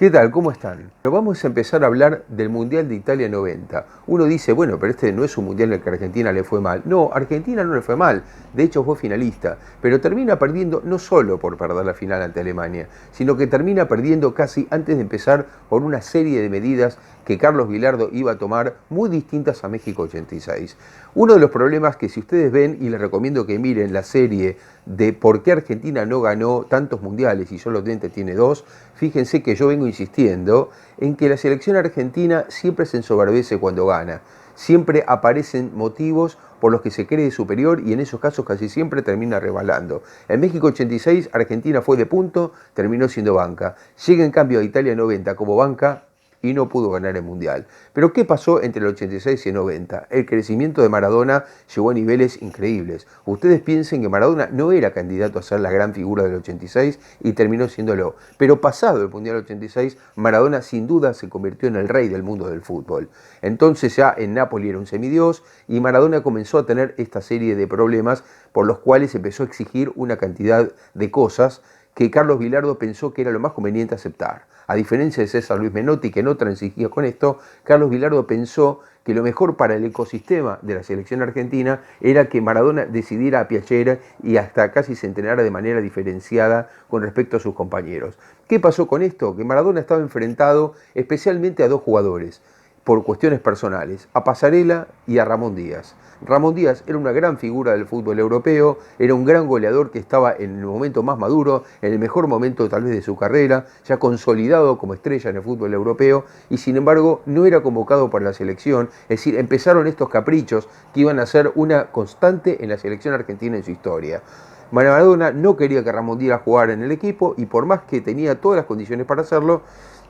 ¿Qué tal? ¿Cómo están? Pero vamos a empezar a hablar del Mundial de Italia 90. Uno dice, bueno, pero este no es un Mundial en el que a Argentina le fue mal. No, a Argentina no le fue mal. De hecho fue finalista. Pero termina perdiendo no solo por perder la final ante Alemania, sino que termina perdiendo casi antes de empezar por una serie de medidas que Carlos Bilardo iba a tomar muy distintas a México 86. Uno de los problemas que si ustedes ven, y les recomiendo que miren la serie de por qué Argentina no ganó tantos mundiales y solamente tiene dos, fíjense que yo vengo insistiendo en que la selección argentina siempre se ensoberbece cuando gana. Siempre aparecen motivos por los que se cree superior y en esos casos casi siempre termina rebalando. En México 86 Argentina fue de punto, terminó siendo banca. Llega en cambio a Italia 90 como banca y no pudo ganar el Mundial. Pero ¿qué pasó entre el 86 y el 90? El crecimiento de Maradona llegó a niveles increíbles. Ustedes piensen que Maradona no era candidato a ser la gran figura del 86 y terminó siéndolo. Pero pasado el Mundial 86, Maradona sin duda se convirtió en el rey del mundo del fútbol. Entonces ya en Nápoles era un semidios y Maradona comenzó a tener esta serie de problemas por los cuales empezó a exigir una cantidad de cosas que Carlos Bilardo pensó que era lo más conveniente aceptar. A diferencia de César Luis Menotti, que no transigía con esto, Carlos Bilardo pensó que lo mejor para el ecosistema de la selección argentina era que Maradona decidiera a piacere y hasta casi se entrenara de manera diferenciada con respecto a sus compañeros. ¿Qué pasó con esto? Que Maradona estaba enfrentado especialmente a dos jugadores, por cuestiones personales, a Pasarela y a Ramón Díaz. Ramón Díaz era una gran figura del fútbol europeo, era un gran goleador que estaba en el momento más maduro, en el mejor momento tal vez de su carrera, ya consolidado como estrella en el fútbol europeo, y sin embargo no era convocado para la selección, es decir, empezaron estos caprichos que iban a ser una constante en la selección argentina en su historia. Maradona no quería que Ramón Díaz jugara en el equipo y por más que tenía todas las condiciones para hacerlo,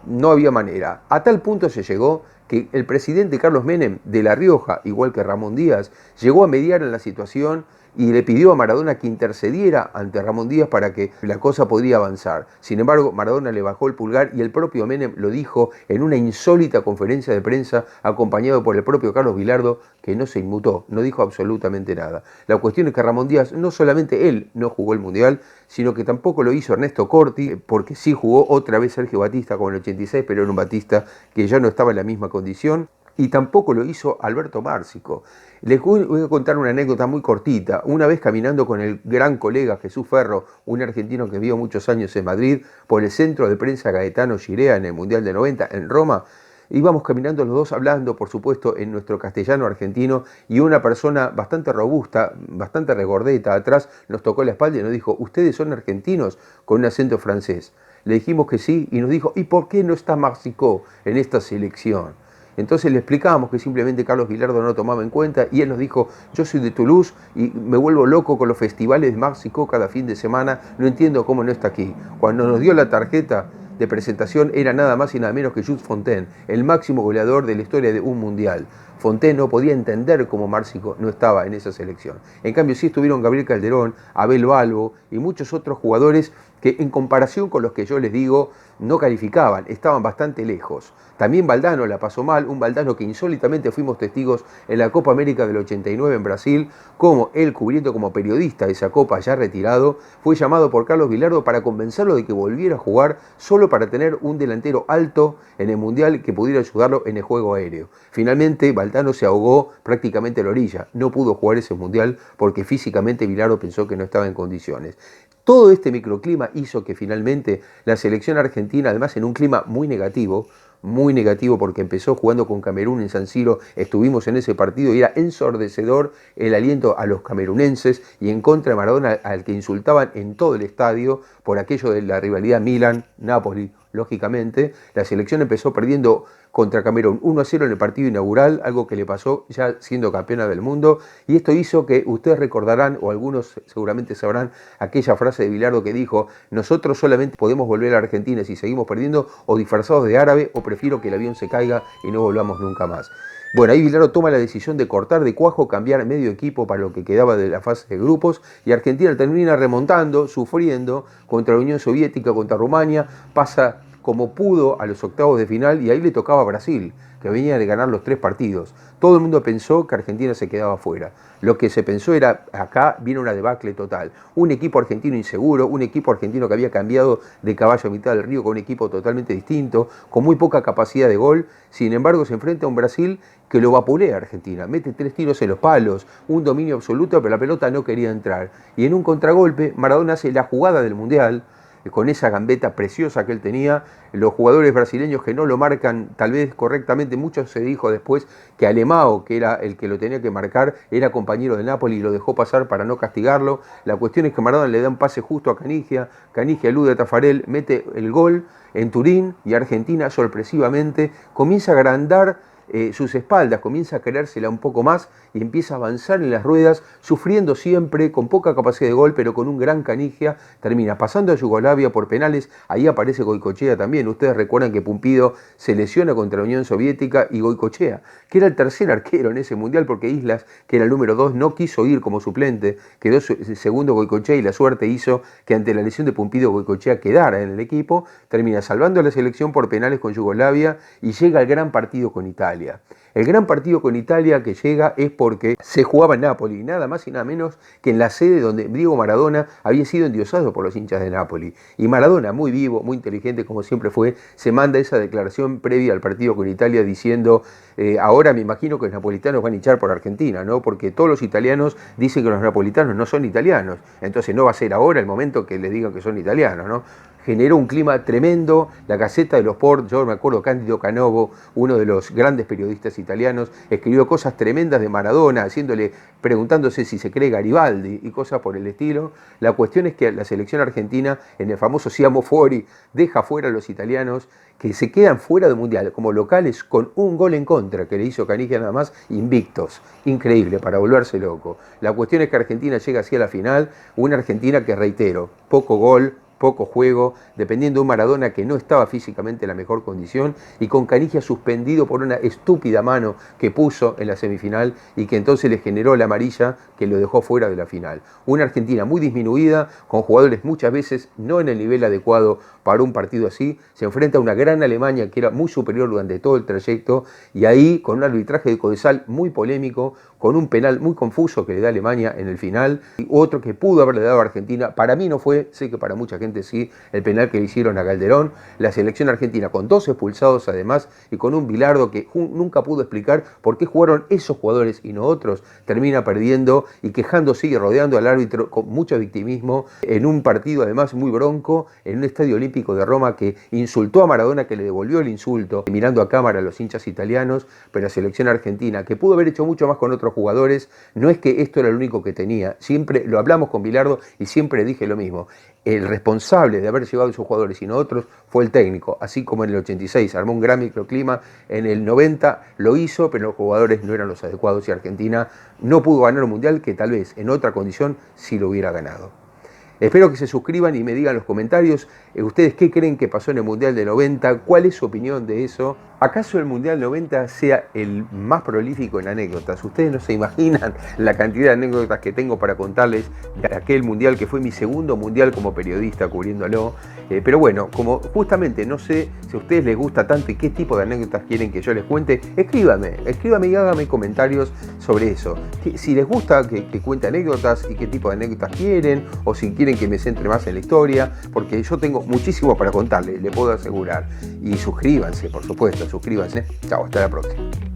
no había manera. A tal punto se llegó que el presidente Carlos Menem de La Rioja, igual que Ramón Díaz, llegó a mediar en la situación y le pidió a Maradona que intercediera ante Ramón Díaz para que la cosa podría avanzar. Sin embargo, Maradona le bajó el pulgar y el propio Menem lo dijo en una insólita conferencia de prensa acompañado por el propio Carlos Bilardo, que no se inmutó, no dijo absolutamente nada. La cuestión es que Ramón Díaz, no solamente él no jugó el Mundial, sino que tampoco lo hizo Ernesto Corti, porque sí jugó otra vez Sergio Batista como en el 86, pero era un Batista que ya no estaba en la misma condición. Y tampoco lo hizo Alberto Márcico. Les voy a contar una anécdota muy cortita. Una vez caminando con el gran colega Jesús Ferro, un argentino que vivió muchos años en Madrid, por el centro de prensa Gaetano Girea en el Mundial de 90 en Roma, íbamos caminando los dos hablando, por supuesto, en nuestro castellano argentino y una persona bastante robusta, bastante regordeta atrás nos tocó la espalda y nos dijo, ¿ustedes son argentinos? Con un acento francés. Le dijimos que sí y nos dijo, ¿y por qué no está Márcico en esta selección? Entonces le explicábamos que simplemente Carlos Bilardo no lo tomaba en cuenta y él nos dijo, yo soy de Toulouse y me vuelvo loco con los festivales de Márcico cada fin de semana, no entiendo cómo no está aquí. Cuando nos dio la tarjeta de presentación era nada más y nada menos que Jules Fontaine, el máximo goleador de la historia de un mundial. Fontaine no podía entender cómo Márcico no estaba en esa selección. En cambio sí estuvieron Gabriel Calderón, Abel Balbo y muchos otros jugadores que en comparación con los que yo les digo no calificaban, estaban bastante lejos. También Valdano la pasó mal, un Valdano que insólitamente fuimos testigos en la Copa América del 89 en Brasil, como él, cubriendo como periodista esa Copa ya retirado, fue llamado por Carlos Bilardo para convencerlo de que volviera a jugar solo para tener un delantero alto en el Mundial que pudiera ayudarlo en el juego aéreo. Finalmente Valdano se ahogó prácticamente a la orilla, no pudo jugar ese Mundial porque físicamente Bilardo pensó que no estaba en condiciones. Todo este microclima hizo que finalmente la selección argentina, además en un clima muy negativo porque empezó jugando con Camerún en San Siro, estuvimos en ese partido y era ensordecedor el aliento a los camerunenses y en contra de Maradona al que insultaban en todo el estadio por aquello de la rivalidad Milan-Napoli. Lógicamente, la selección empezó perdiendo contra Camerún 1-0 en el partido inaugural, algo que le pasó ya siendo campeona del mundo, y esto hizo que ustedes recordarán, o algunos seguramente sabrán, aquella frase de Bilardo que dijo, nosotros solamente podemos volver a Argentina si seguimos perdiendo o disfrazados de árabe, o prefiero que el avión se caiga y no volvamos nunca más. Bueno, ahí Bilardo toma la decisión de cortar de cuajo, cambiar medio equipo para lo que quedaba de la fase de grupos y Argentina termina remontando, sufriendo contra la Unión Soviética, contra Rumania, pasa como pudo a los octavos de final y ahí le tocaba a Brasil, que venía de ganar los 3 partidos. Todo el mundo pensó que Argentina se quedaba fuera. Lo que se pensó era, acá viene una debacle total. Un equipo argentino inseguro, un equipo argentino que había cambiado de caballo a mitad del río con un equipo totalmente distinto, con muy poca capacidad de gol. Sin embargo, se enfrenta a un Brasil que lo vapulea a Argentina. Mete 3 tiros en los palos, un dominio absoluto, pero la pelota no quería entrar. Y en un contragolpe, Maradona hace la jugada del Mundial, con esa gambeta preciosa que él tenía. Los jugadores brasileños que no lo marcan tal vez correctamente, mucho se dijo después que Alemão, que era el que lo tenía que marcar, era compañero de Napoli y lo dejó pasar para no castigarlo. La cuestión es que Maradona le da un pase justo a Canigia, Canigia elude a Taffarel, mete el gol en Turín y Argentina sorpresivamente comienza a agrandar sus espaldas, comienza a querérsela un poco más y empieza a avanzar en las ruedas, sufriendo siempre, con poca capacidad de gol, pero con un gran Canigia, termina pasando a Yugoslavia por penales. Ahí aparece Goicoechea también. Ustedes recuerdan que Pumpido se lesiona contra la Unión Soviética y Goicoechea, que era el tercer arquero en ese mundial, porque Islas, que era el número 2, no quiso ir como suplente, quedó segundo Goicoechea y la suerte hizo que ante la lesión de Pumpido Goicoechea quedara en el equipo, termina salvando a la selección por penales con Yugoslavia y llega al gran partido con Italia. El gran partido con Italia que llega es porque se jugaba en Nápoli, nada más y nada menos que en la sede donde Diego Maradona había sido endiosado por los hinchas de Nápoli. Y Maradona, muy vivo, muy inteligente como siempre fue, se manda esa declaración previa al partido con Italia diciendo, ahora me imagino que los napolitanos van a hinchar por Argentina, ¿no? Porque todos los italianos dicen que los napolitanos no son italianos, entonces no va a ser ahora el momento que les digan que son italianos, ¿no? Generó un clima tremendo, la Gaceta dello Sport, yo me acuerdo Cándido Canovo, uno de los grandes periodistas italianos, escribió cosas tremendas de Maradona, preguntándose si se cree Garibaldi y cosas por el estilo. La cuestión es que la selección argentina, en el famoso Siamo Fuori, deja fuera a los italianos, que se quedan fuera del Mundial como locales con un gol en contra que le hizo Canigia nada más, invictos. Increíble, para volverse loco. La cuestión es que Argentina llega hacia la final, una Argentina que, reitero, poco gol, poco juego, dependiendo de un Maradona que no estaba físicamente en la mejor condición y con Canigia suspendido por una estúpida mano que puso en la semifinal y que entonces le generó la amarilla que lo dejó fuera de la final. Una Argentina muy disminuida, con jugadores muchas veces no en el nivel adecuado para un partido así, se enfrenta a una gran Alemania que era muy superior durante todo el trayecto y ahí con un arbitraje de Codesal muy polémico, con un penal muy confuso que le da Alemania en el final y otro que pudo haberle dado a Argentina, para mí no fue, sé que para mucha gente sí, el penal que le hicieron a Calderón. La selección argentina con 2 expulsados además y con un Bilardo que nunca pudo explicar por qué jugaron esos jugadores y no otros, termina perdiendo y quejándose y rodeando al árbitro con mucho victimismo en un partido además muy bronco, en un estadio olímpico de Roma que insultó a Maradona, que le devolvió el insulto, mirando a cámara a los hinchas italianos, pero la selección argentina, que pudo haber hecho mucho más con otros jugadores, no es que esto era lo único que tenía, siempre lo hablamos con Bilardo y siempre dije lo mismo, el responsable de haber llevado a esos jugadores y no otros fue el técnico, así como en el 86 armó un gran microclima, en el 90 lo hizo, pero los jugadores no eran los adecuados y Argentina no pudo ganar un mundial que tal vez en otra condición sí lo hubiera ganado. Espero que se suscriban y me digan en los comentarios ustedes qué creen que pasó en el Mundial de 90, cuál es su opinión de eso. ¿Acaso el Mundial 90 sea el más prolífico en anécdotas? Ustedes no se imaginan la cantidad de anécdotas que tengo para contarles de aquel Mundial que fue mi segundo Mundial como periodista cubriéndolo. Pero bueno, como justamente no sé si a ustedes les gusta tanto y qué tipo de anécdotas quieren que yo les cuente, escríbame y háganme comentarios sobre eso. Si les gusta que cuente anécdotas y qué tipo de anécdotas quieren, o si quieren que me centre más en la historia, porque yo tengo muchísimo para contarles, les puedo asegurar. Y suscríbanse, por supuesto, suscríbanse. Chao, hasta la próxima.